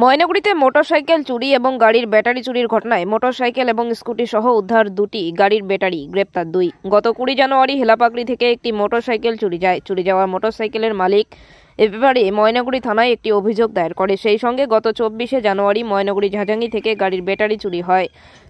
ময়নাগুড়িতে motorcycle চুরি এবং গাড়ির ব্যাটারি চুরির ঘটনায় মোটরসাইকেল এবং স্কুটি সহ উদ্ধার দুটি গাড়ির ব্যাটারি, গ্রেপ্তার 2। গত 20 জানুয়ারি হেলাপাকড়ি থেকে একটি মোটরসাইকেল চুরি যায়। চুরি যাওয়া মোটরসাইকেলের মালিক এ ব্যাপারে ময়নাগুড়ি থানায় একটি অভিযোগ দায়ের করে। সেই সঙ্গে গত 24 জানুয়ারি ময়নাগুড়ি ঝাঁঝাঙ্গি থেকে গাড়ির ব্যাটারি চুরি হয়,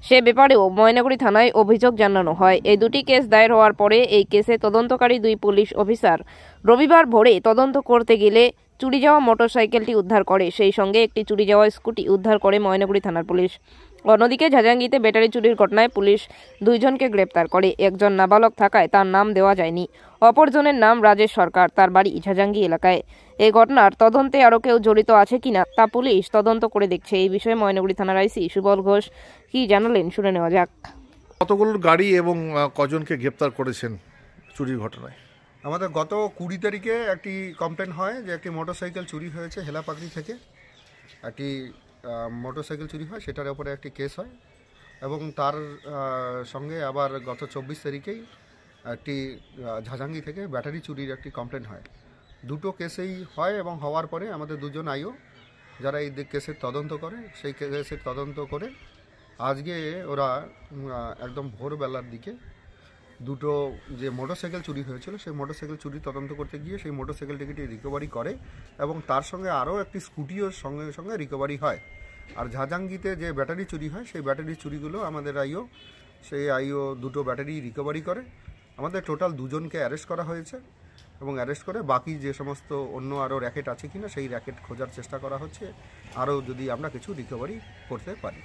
সে ব্যাপারেও ময়নাগুড়ি থানায় অভিযোগ জানানো হয়। এই দুটি কেস দায়ের হওয়ার পরে এই কেসে তদন্তকারী 2 পুলিশ অফিসার রবিবার ভোরে তদন্ত করতে গেলে চুরি যাওয়া মোটরসাইকেলটি উদ্ধার করে, সেই সঙ্গে একটি চুরি যাওয়া স্কুটি উদ্ধার করে ময়নাগুড়ি থানার পুলিশ। অন্যদিকে ঝাঁঝাঙ্গিতে ব্যাটারি চুরির ঘটনায় পুলিশ 2 জনকে গ্রেপ্তার করে। একজন নাবালক থাকায় তার নাম দেওয়া যায়নি, অপরজনের নাম রাজেশ সরকার, তার বাড়ি ঝাঁঝাঙ্গি এলাকায়। এই ঘটনার তদন্তে আরও কেউ জড়িত আছে কিনা তা পুলিশ তদন্ত করে দেখছে। এই বিষয়ে ময়নাগুড়ি থানার আইসি সুবল ঘোষ কি জানালেন শুনে নেওয়া যাক। কতগুলো গাড়ি এবং কজনকে গ্রেপ্তার করেছেন চুরির ঘটনায়? আমাদের গত 20 তারিখে একটি কমপ্লেন হয় যে একটি মোটরসাইকেল চুরি হয়েছে হেলাপাকড়ি থেকে। একটি মোটরসাইকেল চুরি হয়, সেটার উপরে একটি কেস হয় এবং তার সঙ্গে আবার গত 24 তারিখেই একটি ঝাঁঝাঙ্গি থেকে ব্যাটারি চুরির একটি কমপ্লেন হয়। দুটো কেসেই হয় এবং হওয়ার পরে আমাদের 2 জন আইও যারা এই কেসের তদন্ত করে, সেই কেসের তদন্ত করে আজকে ওরা একদম ভোরবেলার দিকে দুটো যে মোটরসাইকেল চুরি হয়েছিল সেই মোটরসাইকেল চুরি তদন্ত করতে গিয়ে সেই মোটরসাইকেলটিকে রিকভারি করে এবং তার সঙ্গে আরও একটি স্কুটিও সঙ্গে সঙ্গে রিকভারি হয়। আর ঝাঁঝাঙ্গিতে যে ব্যাটারি চুরি হয় সেই ব্যাটারি চুরিগুলো আমাদের আইও দুটো ব্যাটারি রিকভারি করে। আমাদের টোটাল 2 জনকে অ্যারেস্ট করা হয়েছে এবং অ্যারেস্ট করে বাকি যে সমস্ত অন্য আরও র্যাকেট আছে কিনা সেই র্যাকেট খোঁজার চেষ্টা করা হচ্ছে, আরও যদি আমরা কিছু রিকভারি করতে পারি।